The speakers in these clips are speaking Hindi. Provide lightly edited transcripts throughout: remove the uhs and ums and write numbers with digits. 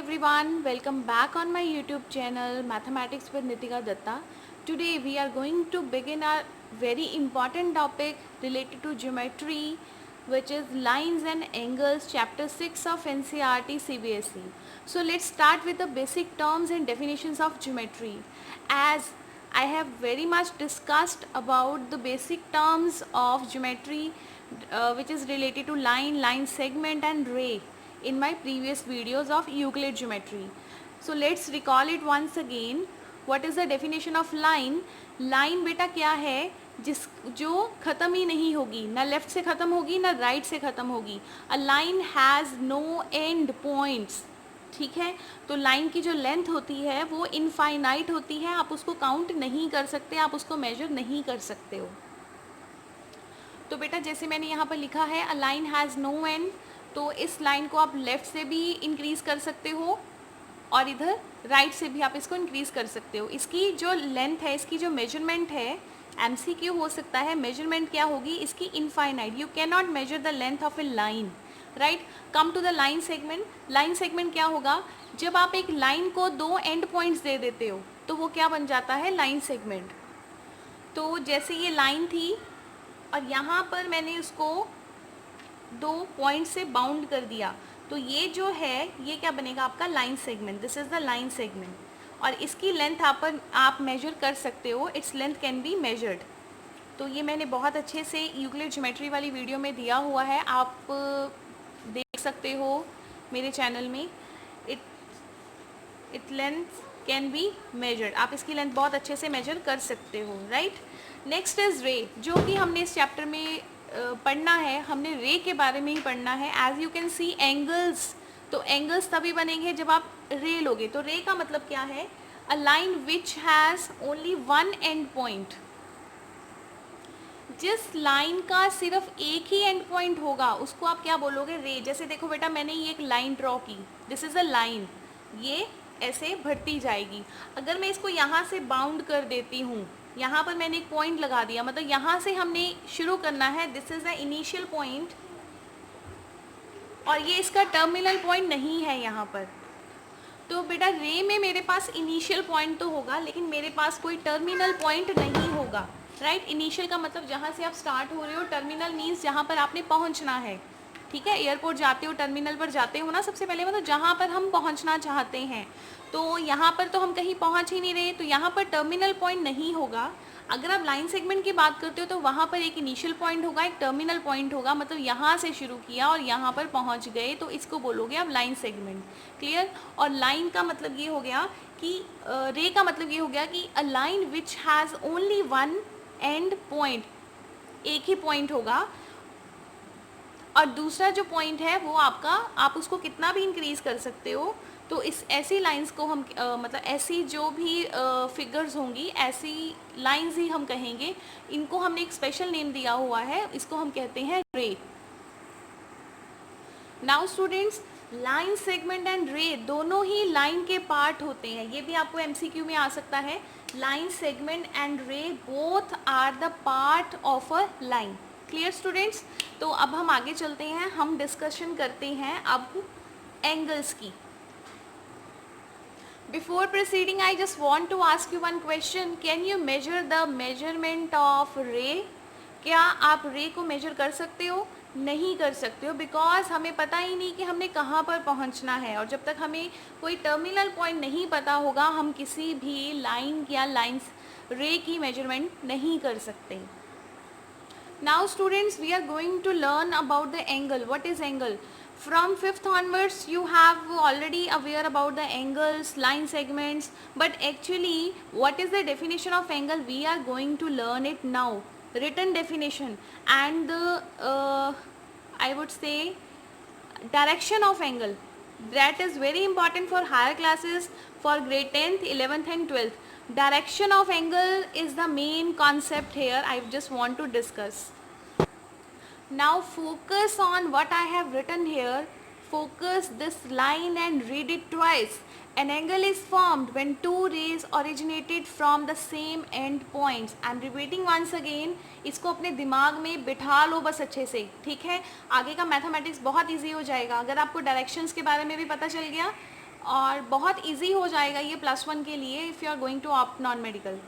everyone, welcome back on my YouTube channel Mathematics with Nitika Datta. Today we are going to begin our very important topic related to geometry, which is lines and angles, chapter 6 of NCERT CBSE. So let's start with the basic terms and definitions of geometry. As I have very much discussed about the basic terms of geometry, which is related to line segment and ray in my previous videos of Euclid geometry. So let's recall it once again. What is the definition of line? Line बेटा क्या है जो ख़त्म ही नहीं होगी, ना लेफ़्ट से ख़त्म होगी ना राइट से ख़त्म होगी. A line has no end points. ठीक है, तो लाइन की जो लेंथ होती है वो इनफाइनाइट होती है, आप उसको काउंट नहीं कर सकते, आप उसको मेजर नहीं कर सकते हो. तो बेटा जैसे मैंने यहाँ पर लिखा है a line has no end, तो इस लाइन को आप लेफ़्ट से भी इंक्रीज़ कर सकते हो और इधर राइट से भी आप इसको इंक्रीज़ कर सकते हो. इसकी जो लेंथ है, इसकी जो मेजरमेंट है, एमसीक्यू हो सकता है, मेजरमेंट क्या होगी इसकी? Infinite. You can not measure the length of a line, right. Come to the line segment. Line segment क्या होगा? जब आप एक लाइन को दो एंड पॉइंट्स दे देते हो तो वो क्या बन जाता है? Line segment. तो जैसे ये लाइन थी और यहाँ पर मैंने उसको दो पॉइंट से बाउंड कर दिया, तो ये जो है ये क्या बनेगा आपका? Line segment. This is the line segment. और इसकी लेंथ आप मेजर कर सकते हो. Its length can be measured. तो ये मैंने बहुत अच्छे से यूक्लिड ज्योमेट्री वाली वीडियो में दिया हुआ है, आप देख सकते हो मेरे चैनल में. It length can be measured. आप इसकी लेंथ बहुत अच्छे से मेजर कर सकते हो, राइट. नेक्स्ट इज़ रे, जो कि हमने इस चैप्टर में पढ़ना है. हमने रे के बारे में ही पढ़ना है. As you can see angles, तो एंगल्स तभी बनेंगे जब आप रे लोगे. तो रे का मतलब क्या है? A line which has only one and point. जिस लाइन का सिर्फ एक ही एंड पॉइंट होगा उसको आप क्या बोलोगे? रे. जैसे देखो बेटा मैंने ये एक लाइन ड्रॉ की, दिस इज़ अ लाइन, ये ऐसे बढ़ती जाएगी. अगर मैं इसको यहाँ से बाउंड कर देती हूँ, यहाँ पर मैंने एक पॉइंट लगा दिया, मतलब यहाँ से हमने शुरू करना है, this is the initial point और ये इसका टर्मिनल पॉइंट नहीं है यहाँ पर. तो बेटा रे में मेरे पास इनिशियल पॉइंट तो होगा लेकिन मेरे पास कोई टर्मिनल पॉइंट नहीं होगा, राइट. इनिशियल का मतलब जहाँ से आप स्टार्ट हो रहे हो, टर्मिनल मीन्स जहाँ पर आपने पहुँचना है. ठीक है, एयरपोर्ट जाते हो टर्मिनल पर जाते हो ना सबसे पहले, मतलब जहाँ पर हम पहुँचना चाहते हैं. तो यहाँ पर तो हम कहीं पहुँच ही नहीं रहे, तो यहाँ पर टर्मिनल पॉइंट नहीं होगा. अगर आप लाइन सेगमेंट की बात करते हो तो वहाँ पर एक इनिशियल पॉइंट होगा, एक टर्मिनल पॉइंट होगा, मतलब यहाँ से शुरू किया और यहाँ पर पहुँच गए, तो इसको बोलोगे आप लाइन सेगमेंट. क्लियर. और लाइन का मतलब ये हो गया कि रे का मतलब ये हो गया कि a line which has only one and point, एक ही पॉइंट होगा और दूसरा जो पॉइंट है वो आपका, आप उसको कितना भी इंक्रीज़ कर सकते हो. तो इस ऐसी लाइंस को हम मतलब ऐसी जो भी फिगर्स होंगी, ऐसी लाइंस ही हम कहेंगे. इनको हमने एक स्पेशल नेम दिया हुआ है, इसको हम कहते हैं रे. Now students, line segment and रे दोनों ही लाइन के पार्ट होते हैं. ये भी आपको एमसीक्यू में आ सकता है. Line segment and ray both are the part of a line. Clear students. तो अब हम आगे चलते हैं, हम डिस्कशन करते हैं अब एंगल्स की. Before proceeding, I just want to ask you one question. Can you measure the measurement of ray? क्या आप रे को मेजर कर सकते हो? नहीं कर सकते हो, बिकॉज हमें पता ही नहीं कि हमने कहाँ पर पहुँचना है, और जब तक हमें कोई टर्मिनल पॉइंट नहीं पता होगा हम किसी भी लाइन या लाइन्स रे की मेजरमेंट नहीं कर सकते. Now students, we are going to learn about the angle. What is angle? From 5th onwards you have already aware about the angles, line segments, but actually what is the definition of angle? We are going to learn it now, written definition, and the I would say direction of angle. That is very important for higher classes, for grade 10th, 11th and 12th. Direction of angle is the main concept here I just want to discuss. Now focus on what I have written here. Focus this line and read it twice. An angle is formed when two rays originated from the same end points. I am repeating once again. इसको अपने दिमाग में बिठा लो बस अच्छे से, ठीक है. आगे का मैथमेटिक्स बहुत ईजी हो जाएगा अगर आपको डायरेक्शंस के बारे में भी पता चल गया और बहुत इजी हो जाएगा ये +1 के लिए if you are going to opt non medical.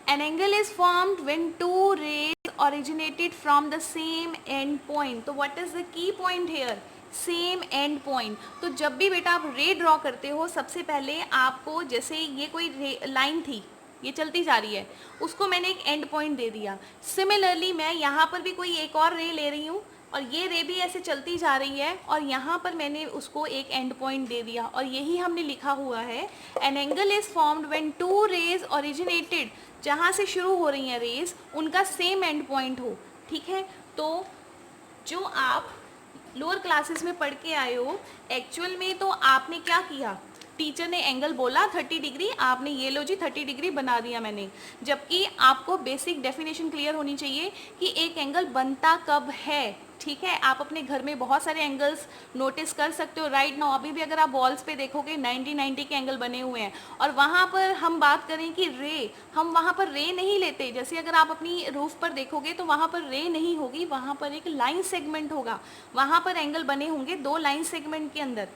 An angle is formed when two rays originated from the same end point. तो what is the key point here? Same and point. तो जब भी बेटा आप रे ड्रॉ करते हो सबसे पहले आपको, जैसे ये कोई लाइन थी, ये चलती जा रही है, उसको मैंने एक एंड पॉइंट दे दिया. सिमिलरली मैं यहाँ पर भी कोई एक और रे ले रही हूँ और ये रे भी ऐसे चलती जा रही है और यहाँ पर मैंने उसको एक एंड पॉइंट दे दिया. और यही हमने लिखा हुआ है, an angle is formed when two rays originated, जहाँ से शुरू हो रही हैं रेज उनका सेम एंड पॉइंट हो. ठीक है, तो जो आप लोअर क्लासेस में पढ़ के आए हो, एक्चुअल में तो आपने क्या किया, टीचर ने एंगल बोला 30 डिग्री, आपने ये लो जी 30 डिग्री बना दिया मैंने. जबकि आपको बेसिक डेफिनेशन क्लियर होनी चाहिए कि एक एंगल बनता कब है. ठीक है, आप अपने घर में बहुत सारे एंगल्स नोटिस कर सकते हो राइट नाउ. अभी भी अगर आप वॉल्स पे देखोगे 90 के एंगल बने हुए हैं. और वहाँ पर हम बात करें कि रे, हम वहाँ पर रे नहीं लेते. जैसे अगर आप अपनी रूफ पर देखोगे तो वहाँ पर रे नहीं होगी, वहाँ पर एक लाइन सेगमेंट होगा. वहाँ पर एंगल बने होंगे 2 लाइन सेगमेंट के अंदर.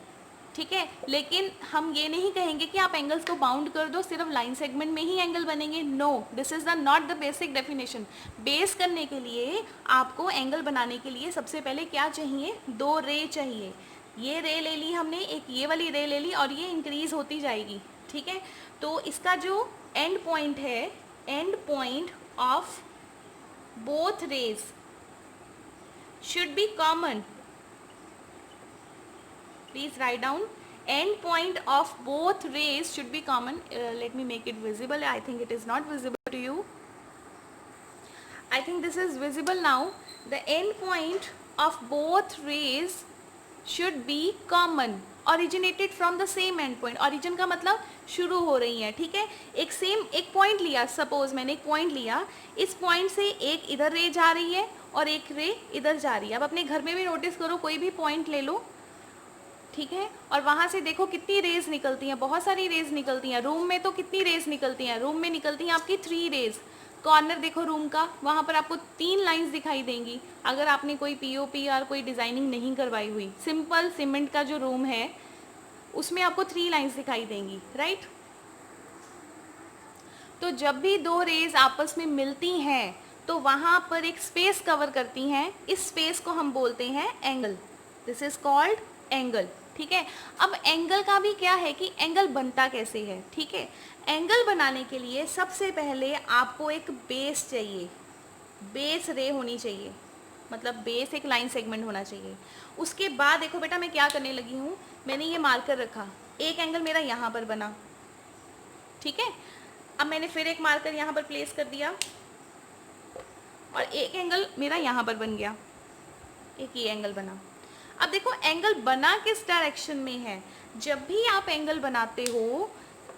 ठीक है, लेकिन हम ये नहीं कहेंगे कि आप एंगल्स को बाउंड कर दो, सिर्फ लाइन सेगमेंट में ही एंगल बनेंगे. No, this is the not the basic definition. Base करने के लिए आपको एंगल बनाने के लिए सबसे पहले क्या चाहिए, 2 रे चाहिए. ये रे ले ली हमने, एक ये वाली रे ले ली और ये इंक्रीज होती जाएगी. ठीक है, तो इसका जो एंड पॉइंट है, end point of both rays should be common. Please write down, end point of both rays should be common. Let me make it visible. I think it is not visible to you. I think this is visible now. The end point of both rays should be common, originated from the same end point. origin का मतलब शुरू हो रही है. ठीक है, एक सेम एक पॉइंट लिया, सपोज मैंने एक पॉइंट लिया, इस पॉइंट से एक इधर रे जा रही है और एक रे इधर जा रही है. अब अपने घर में भी नोटिस करो, कोई भी पॉइंट ले लो. ठीक है, और वहाँ से देखो कितनी रेज निकलती हैं, बहुत सारी रेज निकलती हैं. रूम में तो कितनी रेज निकलती हैं, रूम में निकलती हैं आपकी 3 रेज. कॉर्नर देखो रूम का, वहाँ पर आपको 3 लाइंस दिखाई देंगी अगर आपने कोई पीओपी और कोई डिज़ाइनिंग नहीं करवाई हुई. सिंपल सीमेंट का जो रूम है उसमें आपको 3 लाइंस दिखाई देंगी. राइट, तो जब भी 2 रेज आपस में मिलती हैं तो वहाँ पर एक स्पेस कवर करती हैं. इस स्पेस को हम बोलते हैं angle. This is called angle. ठीक है, अब एंगल का भी क्या है कि एंगल बनता कैसे है. ठीक है, एंगल बनाने के लिए सबसे पहले आपको एक बेस चाहिए, बेस रे होनी चाहिए, मतलब बेस एक लाइन सेगमेंट होना चाहिए. उसके बाद देखो बेटा मैं क्या करने लगी हूँ, मैंने ये मार्कर रखा, एक एंगल मेरा यहाँ पर बना. ठीक है, अब मैंने फिर एक मार्कर यहाँ पर प्लेस कर दिया और एक एंगल मेरा यहाँ पर बन गया, एक ये एंगल बना. अब देखो एंगल बना किस डायरेक्शन में है. जब भी आप एंगल बनाते हो,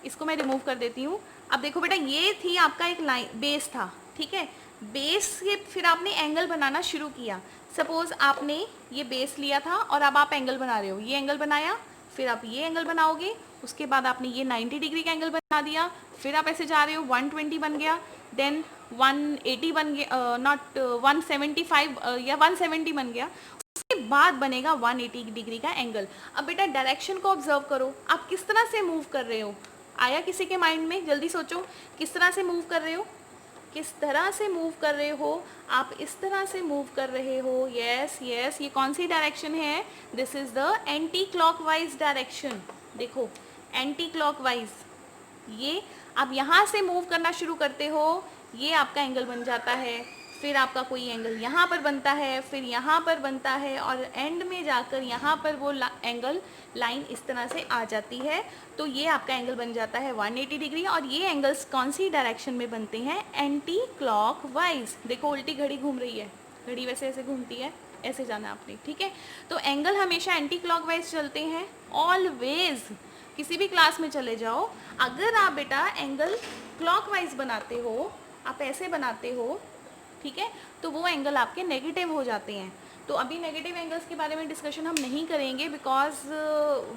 इसको मैं रिमूव कर देती हूँ. अब देखो बेटा ये थी आपका एक लाइन, बेस था. ठीक है, बेस से फिर आपने एंगल बनाना शुरू किया. सपोज आपने ये बेस लिया था और अब आप एंगल बना रहे हो, ये एंगल बनाया, फिर आप ये एंगल बनाओगे, उसके बाद आपने ये 90 डिग्री का एंगल बना दिया, फिर आप ऐसे जा रहे हो, 120 बन गया, देन 180 बन गया, नॉट 175 या 170 बन गया. उसके बाद बनेगा 180 डिग्री का एंगल. अब बेटा डायरेक्शन को ऑब्जर्व करो, आप किस तरह से मूव कर रहे हो. आया किसी के माइंड में, जल्दी सोचो किस तरह से मूव कर रहे हो, किस तरह से मूव कर रहे हो. आप इस तरह से मूव कर रहे हो. यस यस, ये कौन सी डायरेक्शन है, this is the anti clockwise direction. देखो एंटी क्लॉकवाइज, ये आप यहाँ से मूव करना शुरू करते हो, ये आपका एंगल बन जाता है. फिर आपका कोई एंगल यहाँ पर बनता है, फिर यहाँ पर बनता है और एंड में जाकर यहाँ पर वो एंगल लाइन इस तरह से आ जाती है. तो ये आपका एंगल बन जाता है 180 डिग्री. और ये एंगल्स कौन सी डायरेक्शन में बनते हैं, एंटी क्लॉकवाइज. देखो उल्टी घड़ी घूम रही है, घड़ी वैसे ऐसे घूमती है, ऐसे जाना आपने. ठीक है, तो एंगल हमेशा एंटी क्लॉकवाइज चलते हैं ऑलवेज. किसी भी क्लास में चले जाओ, अगर आप बेटा एंगल क्लॉकवाइज बनाते हो, आप ऐसे बनाते हो, ठीक है, तो वो एंगल आपके नेगेटिव हो जाते हैं. तो अभी नेगेटिव एंगल्स के बारे में डिस्कशन हम नहीं करेंगे बिकॉज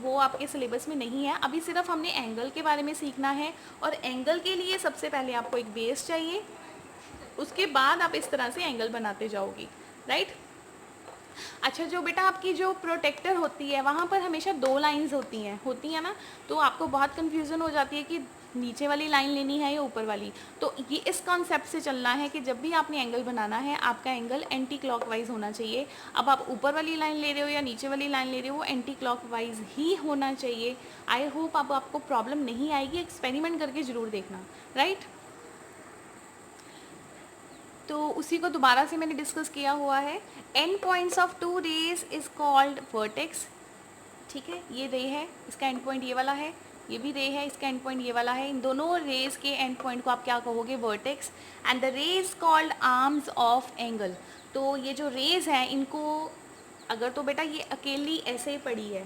वो आपके सिलेबस में नहीं है. अभी सिर्फ हमने एंगल के बारे में सीखना है. और एंगल के लिए सबसे पहले आपको एक बेस चाहिए, उसके बाद आप इस तरह से एंगल बनाते जाओगी. राइट, अच्छा, जो बेटा आपकी जो प्रोटेक्टर होती है वहाँ पर हमेशा 2 लाइंस होती हैं ना, तो आपको बहुत कन्फ्यूज़न हो जाती है कि नीचे वाली लाइन लेनी है या ऊपर वाली। तो ये इस कॉन्सेप्ट से चलना है कि जब भी आपने एंगल बनाना है, आपका एंगल एंटी क्लॉकवाइज़ होना चाहिए। अब आप ऊपर वाली लाइन ले रहे हो या नीचे वाली लाइन ले रहे हो, वो एंटी क्लॉकवाइज़ ही होना चाहिए। आई होप अब आपको प्रॉब्लम नहीं आएगी, एक्सपेरिमेंट करके ज़रूर देखना, राइट? तो उसी को दोबारा से मैंने डिस्कस किया हुआ है। End points of two rays is called vertex. ठीक है, ये रे है, इसका एंड पॉइंट ये वाला है, ये भी रे है, इसका एंड पॉइंट ये वाला है। इन दोनों रेज के एंड पॉइंट को आप क्या कहोगे? Vertex. And the rays called arms of angle. तो ये जो रेज हैं इनको, अगर तो बेटा ये अकेली ऐसे ही पड़ी है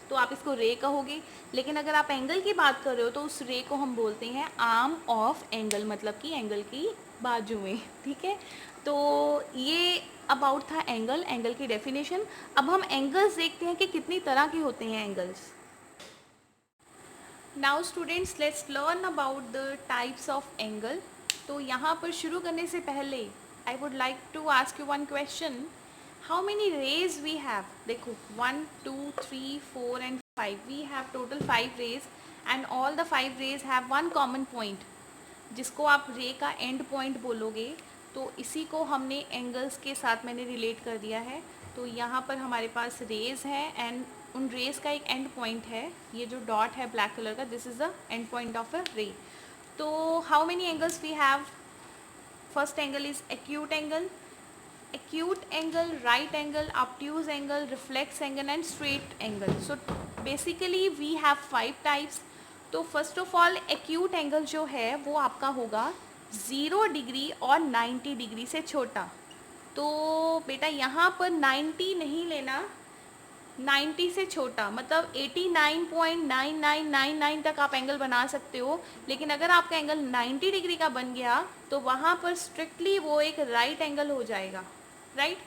तो आप इसको रे कहोगे, लेकिन अगर आप एंगल की बात कर रहे हो तो उस रे को हम बोलते हैं आर्म ऑफ एंगल, मतलब कि एंगल की बाजू में। ठीक है, तो ये अबाउट था एंगल की डेफिनेशन। अब हम एंगल्स देखते हैं कि कितनी तरह के होते हैं angles. Now students, let's learn about the types of angle. तो यहाँ पर शुरू करने से पहले I would like to ask you one question. How many rays we have? देखो 1 2 3 4 and 5, we have total 5 rays and all the 5 rays have one common point, जिसको आप रे का एंड पॉइंट बोलोगे। तो इसी को हमने एंगल्स के साथ मैंने रिलेट कर दिया है। तो यहाँ पर हमारे पास रेज है एंड उन रेज का एक एंड पॉइंट है, ये जो डॉट है ब्लैक कलर का, this is the end point of a ray. तो how many angles we have? First angle is acute angle, acute angle, right angle, obtuse angle, reflex angle and straight angle. So basically we have 5 types. तो first of all acute angle जो है वो आपका होगा 0 डिग्री और 90 डिग्री से छोटा। तो बेटा यहाँ पर 90 नहीं लेना, 90 से छोटा, मतलब 89.9999 तक आप एंगल बना सकते हो। लेकिन अगर आपका एंगल 90 डिग्री का बन गया तो वहाँ पर स्ट्रिक्टली वो एक राइट एंगल हो जाएगा, राइट?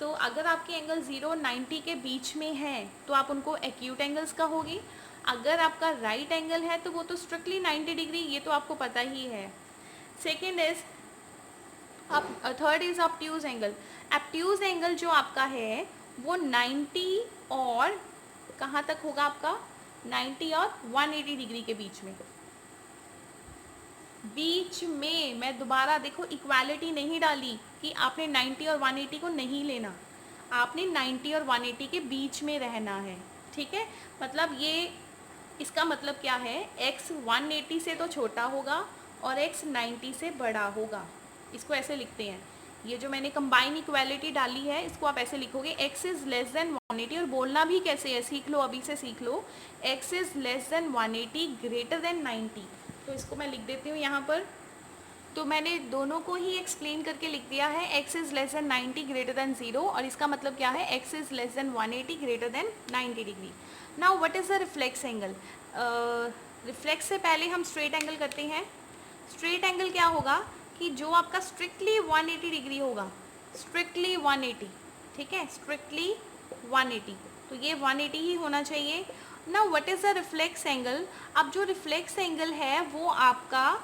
तो अगर आपके एंगल 0-90 के बीच में है तो आप उनको एक्यूट एंगल्स कहोगे। अगर आपका राइट एंगल है तो वो तो स्ट्रिक्टली 90 डिग्री, ये तो आपको पता ही है। Second is third is obtuse angle. Obtuse angle जो आपका है वो 90 और कहाँ तक होगा आपका? 90 और 180 डिग्री के बीच में। मैं दोबारा देखो इक्वालिटी नहीं डाली कि आपने 90 और 180 को नहीं लेना, आपने 90 और 180 के बीच में रहना है। ठीक है, मतलब ये इसका मतलब क्या है? x 180 से तो छोटा होगा और x 90 से बड़ा होगा। इसको ऐसे लिखते हैं, ये जो मैंने कंबाइन इक्वालिटी डाली है इसको आप ऐसे लिखोगे, x इज़ लेस देन 180। और बोलना भी कैसे है सीख लो, अभी से सीख लो। x is less than 180 greater than 90। तो इसको मैं लिख देती हूँ यहाँ पर। तो मैंने दोनों को ही एक्सप्लेन करके लिख दिया है, x is less than 90 greater than 0, और इसका मतलब क्या है? x is less than 180 greater than 90 degree. Now what is the reflex angle? Reflex से पहले हम स्ट्रेट एंगल करते हैं। स्ट्रेट एंगल क्या होगा कि जो आपका स्ट्रिक्टली 180 डिग्री होगा, स्ट्रिक्टली 180, ठीक है, स्ट्रिक्टली 180, तो ये 180 ही होना चाहिए। Now what is the reflex angle? अब जो रिफ्लेक्स एंगल है वो आपका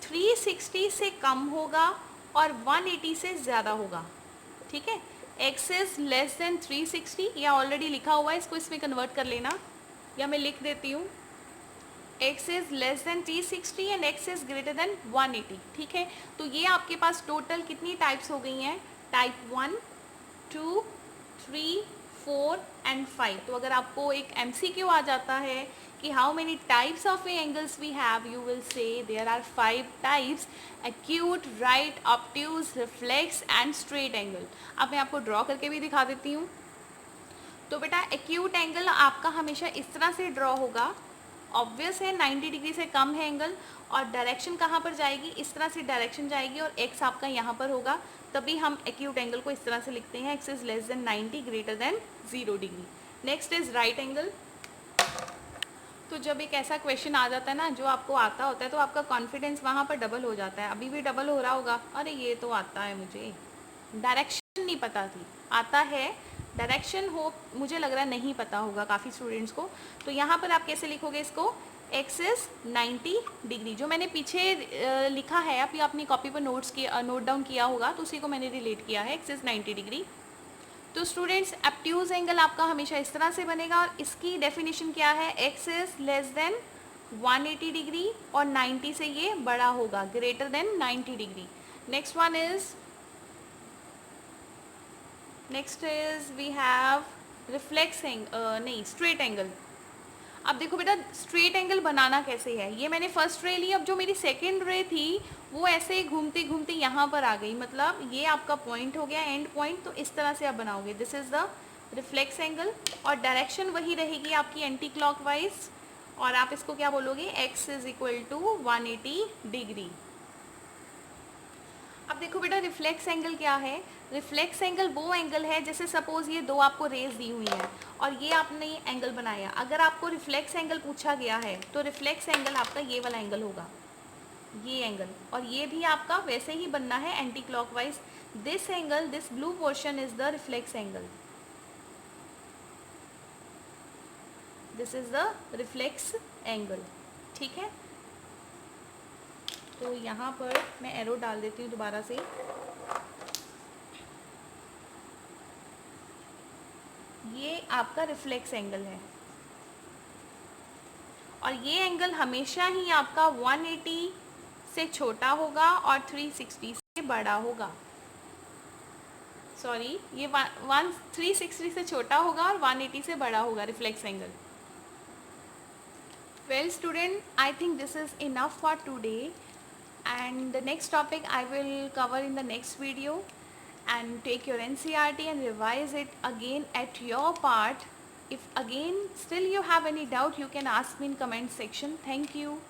360 से कम होगा और 180 से ज़्यादा होगा। ठीक है, x इज़ लेस देन 360, या ऑलरेडी लिखा हुआ है, इसको इसमें कन्वर्ट कर लेना, या मैं लिख देती हूँ, x is less than 360 and x is greater than 180। ठीक है, तो ये आपके पास टोटल कितनी टाइप्स हो गई हैं? Type 1, 2, 3, 4 and 5। तो अगर आपको एक MCQ आ जाता है कि how many types of angles we have, you will say there are 5 types: acute, right, obtuse, reflex and straight angle. अब मैं आपको ड्रॉ करके भी दिखा देती हूँ। तो बेटा एक्यूट एंगल आपका हमेशा इस तरह से ड्रॉ होगा, ऑब्वियस है 90 डिग्री से कम है एंगल, और डायरेक्शन कहाँ पर जाएगी? इस तरह से डायरेक्शन जाएगी और x आपका यहाँ पर होगा, तभी हम एक्यूट एंगल को इस तरह से लिखते हैं, x is less than 90 greater than 0 degree. Next is right angle. तो जब एक ऐसा क्वेश्चन आ जाता है ना जो आपको आता होता है तो आपका कॉन्फिडेंस वहाँ पर डबल हो जाता है। अभी भी डबल हो रहा होगा, अरे ये तो आता है, मुझे डायरेक्शन नहीं पता थी, आता है डायरेक्शन, हो मुझे लग रहा है नहीं पता होगा काफ़ी स्टूडेंट्स को। तो यहाँ पर आप कैसे लिखोगे इसको? x इज़ 90 डिग्री, जो मैंने पीछे लिखा है, अभी आपने कॉपी पर नोट डाउन किया होगा, तो उसी को मैंने रिलेट किया है, x इज़ 90 डिग्री। तो स्टूडेंट्स एब्ट्यूज एंगल आपका हमेशा इस तरह से बनेगा और इसकी डेफिनेशन क्या है, x is less than 180 degree और 90 से ये बड़ा होगा, greater than 90 degree. Next is we have reflex नहीं स्ट्रेट एंगल। अब देखो बेटा स्ट्रेट एंगल बनाना कैसे है, ये मैंने फर्स्ट रे ली, अब जो मेरी सेकेंड रे थी वो ऐसे घूमते घूमते यहाँ पर आ गई, मतलब ये आपका पॉइंट हो गया एंड पॉइंट, तो इस तरह से आप बनाओगे, this is the reflex angle और डायरेक्शन वही रहेगी आपकी एंटी क्लॉकवाइज और आप इसको क्या बोलोगे, x is equal to 180 degree. अब देखो बेटा रिफ्लेक्स एंगल क्या है, रिफ्लेक्स एंगल वो एंगल है जैसे सपोज ये दो आपको रेज दी हुई है और ये आपने एंगल बनाया, अगर आपको रिफ्लेक्स एंगल पूछा गया है तो रिफ्लेक्स एंगल आपका ये वाला एंगल होगा, ये एंगल, और ये भी आपका वैसे ही बनना है anti clockwise. This angle, this blue portion is the reflex angle, this is the reflex angle, ठीक है। तो यहाँ पर मैं एरो डाल देती हूँ दोबारा से, ये आपका रिफ्लेक्स एंगल है और ये एंगल हमेशा ही आपका 180 से छोटा होगा और 360 से बड़ा होगा, सॉरी ये 360 से छोटा होगा और 180 से बड़ा होगा reflex angle. Well student, I think this is enough for today and the next topic I will cover in the next video, and take your NCERT and revise it again at your part. If again still you have any doubt, you can ask me in comment section. Thank you.